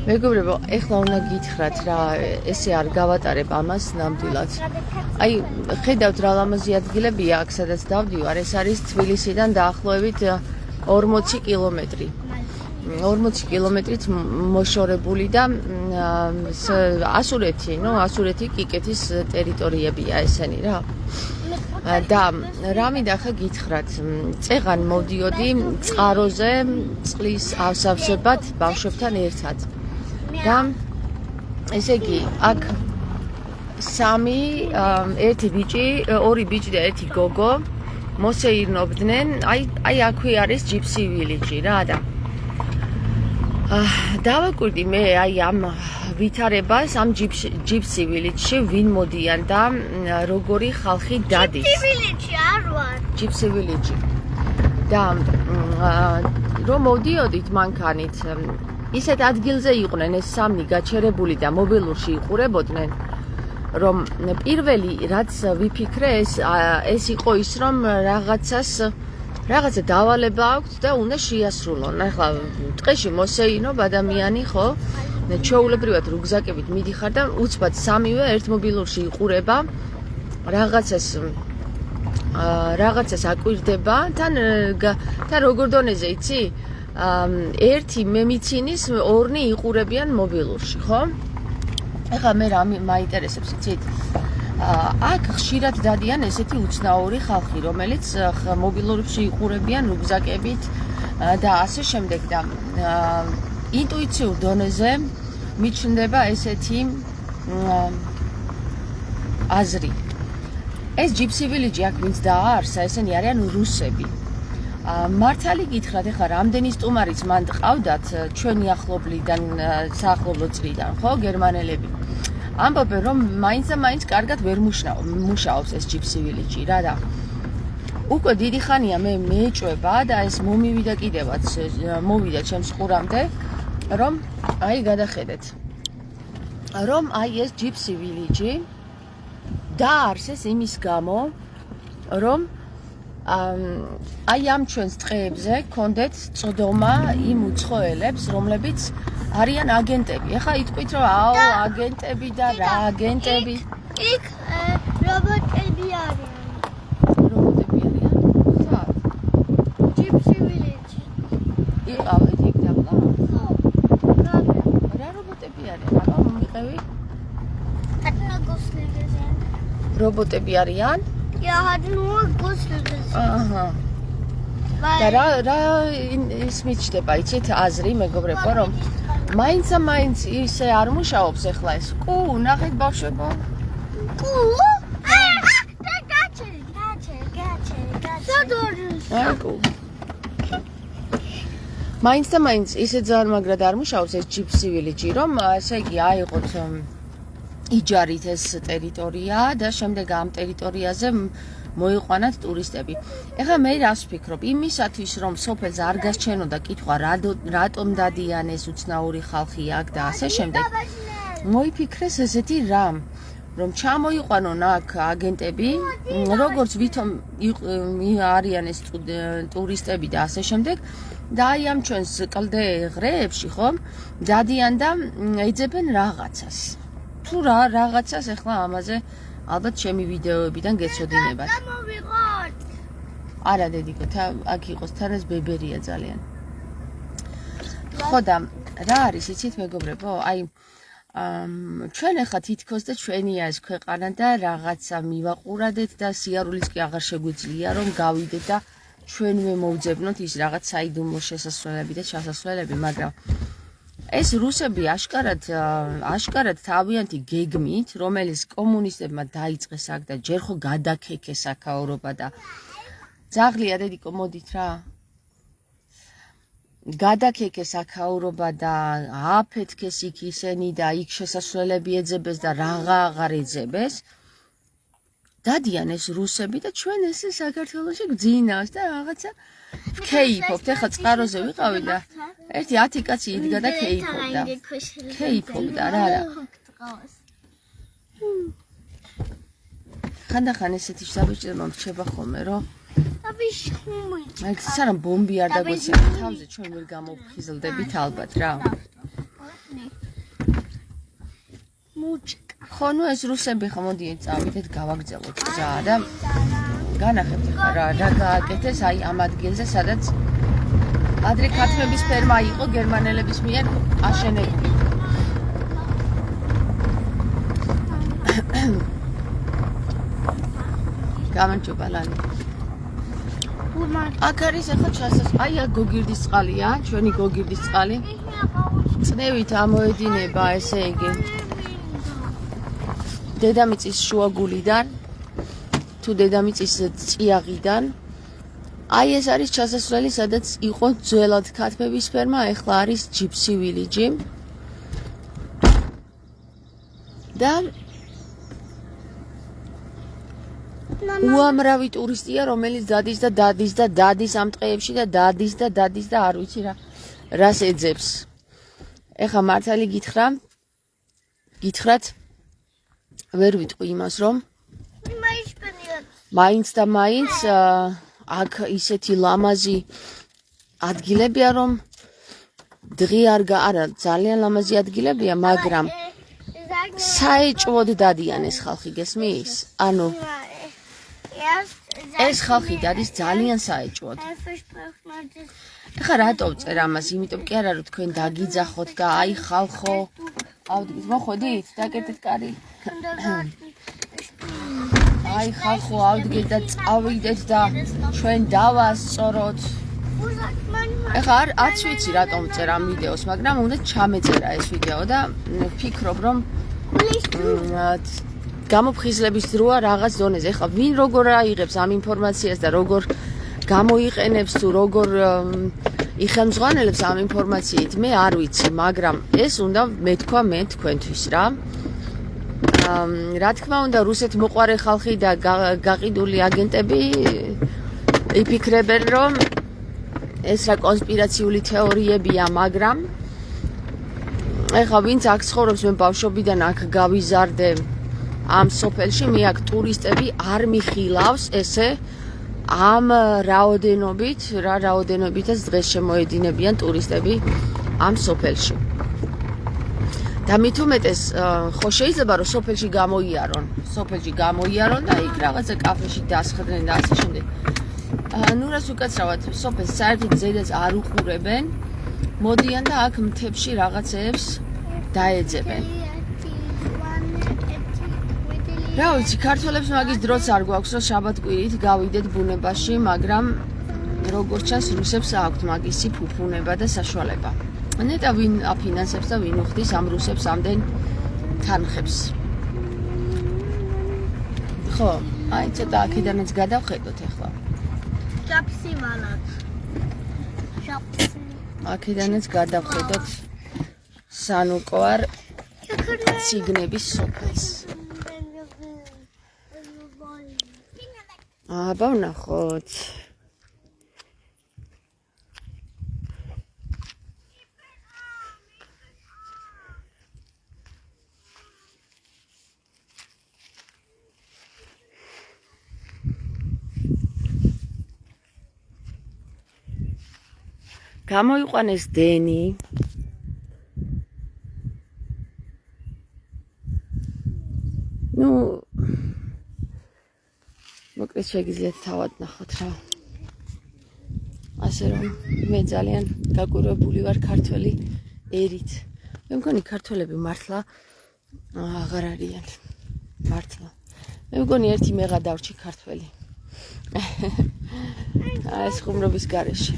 მეგობრებო, ეხლა უნდა გითხრათ რა, ესე არ გავატარებ ამას ნამდვილად. Აი, ხედავთ რა ლამაზი ადგილებია აქ, სადაც დავდივარ, ეს არის თბილისიდან დაახლოებით 40 კილომეტრი. 40 კილომეტრით მოშორებული და ასურეთი კიკეთის ტერიტორიებია ესენი რა. და რა მინდა ხა გითხრათ, წეღან მოდიოდი წყაროზე წყლის ავსავსებად ბავშვებთან ერთად. და ესე იგი, აქ ერთი ბიჭი, ორი ბიჭი და ერთი გოგო მოსეირნობდნენ, აი აქვე არის ჯიპსი ვილიჯი რა და დავაკვირდი მე აი ამ ვითარებას ამ ჯიპსი ვილიჯში ვინ მოდიან და როგორი ხალხი დადის. ჯიპსი ვილიჯი არ ვარ. ჯიპსი ვილიჯი. და რომ მოდიოდით მანქანით, ისეთ ადგილზე იყვნენ ეს სამნი გაჩერებული და მობილურში იყურებოდნენ, რომ პირველი რაც ვიფიქრე ეს იყო ის, რომ რაღაცა დავალება აქვთ და უნდა შეასრულონ. ახლა ტყეში მოსეინობ ადამიანი, ხო? ჩვეულებრივად რუგზაკებით მიდიხარ და უცბად სამივე ერთ მობილურში იყურება, რაღაცას აკვირდება, თან როგორ დონეზე იცი? ერთი მემიცინის, ორნი იყურებიან მობილურში, ხო? ეხლა მე რა მაინტერესებს იცით? აქ ხშირად დადიან ესეთი უცნაური ხალხი, რომელიც მობილურებში იყურებიან რუგზაკებით და ასე შემდეგ და ინტუიციურ დონეზე მიჩნდება ესეთი აზრი. ეს ჯიპსი ვილიჯი აქ ვინც დააარსა, ესენი არიან რუსები. მართალი გითხრათ, ეხლა რამდენი სტუმარიც მან ყავდათ ჩვენი ახლობლიდან, საახლობლო წრიდან, ხო, გერმანელები. ამბობენ, რომ მაინც და მაინც კარგად ვერ მუშაობს ეს ჯიპსი ვილიჯი რა და უკვე დიდი ხანია მე მეეჭვება და ეს მომივიდა კიდევაც, მოვიდა ჩემს ყურამდე, რომ აი გადახედეთ. რომ აი ეს ჯიპსი ვილიჯი დაარსეს იმის გამო, რომ აი ამ ჩვენს ტყეებზე გქონდეთ წოდომა იმ უცხოელებს, რომლებიც არიან აგენტები. ეხლა იტყვით, რომ აგენტები და რა აგენტები. იქ რობოტები არიან. რობოტები არიან? სად? ჯიპსი ვილიჯი. იყავით იქ დაბლა? ხო. რა რობოტები არიან? აბა მომიყევი? Hatten gosligen. რობოტები არიან? Ja, hat nur gosligen. აჰა. და რა ის მიჩნდება, იცით, აზრი მეგობრებო, რომ მაინც ისე არ მუშაობს ეხლა ეს. ნახეთ ბავშვებო. მაინც ისე ძალიან მაგრად არ მუშაობს ეს ჯიპსი ვილიჯი, რომ ესე იგი აიღოთ იჯარით ეს ტერიტორია და შემდეგ ამ ტერიტორიაზე მოიყვანათ ტურისტები. ეხლა მე რას ვფიქრობ? იმისათვის, რომ სოფელს არ გასჩენოდა კითხვა, რატომ დადიან ეს უცნაური ხალხი აქ და ასე შემდეგ, მოიფიქრეს ესეთი რამ, რომ ჩამოიყვანონ აქ აგენტები, როგორც ვითომ არიან ეს ტურისტები და ასე შემდეგ, და აი ამ ჩვენს კლდეღრეებში, ხო, დადიან და ეძებენ რაღაცას. თუ რაღაცას ეხლა ამაზე ალბათ ჩემი ვიდეოებიდან გეცოდინებათ. არა დედიკო, აქ იყოს თან ეს ბებერია ძალიან. ხო და რა არის იცით მეგობრებო? აი ჩვენ ახლა თითქოს და ჩვენია ეს ქვეყანა და რაღაცა მივაყურადეთ და სიარულიც კი აღარ შეგვიძლია რომ გავიდეთ და ჩვენვე მოვძებნოთ ის რაღაც საიდუმლო შესასვლელები და ჩასასვლელები, მაგრამ ეს რუსები აშკარად თავიანთი გეგმით, რომელიც კომუნისტებმა დაიწყეს აქ და ჯერ ხო გადაქეკეს აქაურობა და ძაღლია დედიკო მოდით რა. გადაქეკეს აქაურობა და აფეთქეს იქ ისენი და იქ შესასვლელები ეძებეს და რაღა აღარ ეძებეს. დადიან ეს რუსები და ჩვენ ესე საქართველოში გძინავს და რაღაცა ქეიფობთ. ეხლა წყაროზე ვიყავი და ერთი 10 კაცი იდგა და ქეიფობდა რა. ხანდახან ესეთი საბჭოება მრჩება ხოლმე, რომ აი სანამ ბომბი არ დაგვეცემა თავზე ჩვენ ვერ გამოვხიზლდებით ალბათ რა. მუჩკა. ხო, ნუ ეს რუსები ხო მოდიეთ წავიდეთ, გავაგზავნოთ გზა და განახებთ ხა რა გააკეთეს აი ამ ადგილზე, სადაც ადრე ქართველების ფერმა იყო გერმანელების მიერ აშენებული. გამარჯობა ლანი. აქ არის ახლა ჩასასვლელი. აი აქ გოგირდის წყალია, ჩვენი გოგირდის წყალი. წნევით ამოედინება, ესე იგი. დედამიწის შუაგულიდან თუ დედამიწის წიაღიდან. აი ეს არის ჩასასვლელი, სადაც იყო ძველად ქართველების ფერმა, ახლა არის ჯიპსი ვილიჯი. და უამრავი ტურისტია, რომელიც დადის ამ ტყეებში და დადის და არ ვიცი რას ეძებს. ეხა მართალი გითხრათ, ვერ ვიტყვი იმას, რომ მაინც და მაინც აქ ისეთი ლამაზი ადგილებია, რომ არა, ძალიან ლამაზი ადგილებია, მაგრამ საეჭვოდ დადიან ეს ხალხი, გესმის? ანუ ეს ხალხი დადის ძალიან საეჭვოდ. ეხა რატო წერ ამას? იმიტომ კი არა, რომ თქვენ დაგიძახოთ და აი ხალხო, ავდგეთ, მოხვედით? დაკეთეთ კარი. აი ხალხო, ავდგეთ და წავიდეთ და ჩვენ დავასწოროთ. ეხა არც ვიცი რატომ წერ ამ ვიდეოს, მაგრამ უნდა ჩამეწერა ეს ვიდეო და ვფიქრობ, რომ გამოფხიზლების დროა რაღაც დონეზე. ეხლა ვინ როგორ აიღებს ამ ინფორმაციას და როგორ გამოიყენებს თუ როგორ იხელმძღვანელებს ამ ინფორმაციით, მე არ ვიცი, მაგრამ ეს უნდა მეთქვა მე თქვენთვის რა. რა თქმა უნდა, რუსეთ მოყვარე ხალხი და გაყიდული აგენტები იფიქრებენ, რომ ეს რა კონსპირაციული თეორიებია, მაგრამ ეხლა ვინც აქ ცხოვრობს, მე ბავშვობიდან აქ გავიზარდე ამ სოფელში, მე აქ ტურისტები არ მიხილავს ესე ამ რაოდენობითაც დღეს შემოედინებიან ტურისტები ამ სოფელში. და მით უმეტეს ხო შეიძლება რომ სოფელში გამოიარონ და იქ რაღაცა კაფეში დასხდნენ და ასე შემდეგ. ნუ რას უკაცრავად, სოფელს საერთოდ ზედაც არ უყურებენ, მოდიან და აქ მთებში რაღაცეებს დაეძებენ. რა ვიცი, ქართველებს მაგის დროც არ გვაქვს, რომ შაბათ-კვირით გავიდეთ ბუნებაში, მაგრამ როგორც ჩანს, რუსებს აქვთ მაგისი ფუფუნება და საშუალება. ნეტა ვინ აფინანსებს და ვინ უხდის ამ რუსებს ამდენ თანხებს. ხო, აი ცოტა აქედანაც გადავხედოთ ახლა. ჯაფსი ვალად. აქედანაც გადავხედოთ სანუკოარ ციგნების სოფელს. აბა ვნახოთ. გამოიყვანეს დენი. ნუ მოკლედ შეგიძლიათ თავად ნახოთ რა. ასე რომ მე ძალიან გაკვირვებული ვარ ქართველი ერით. მე მგონი ქართველები მართლა აღარ არიან. მართლა. მე მგონი ერთი მეღა დავრჩი ქართველი. ეს ხუმრობის გარეშე.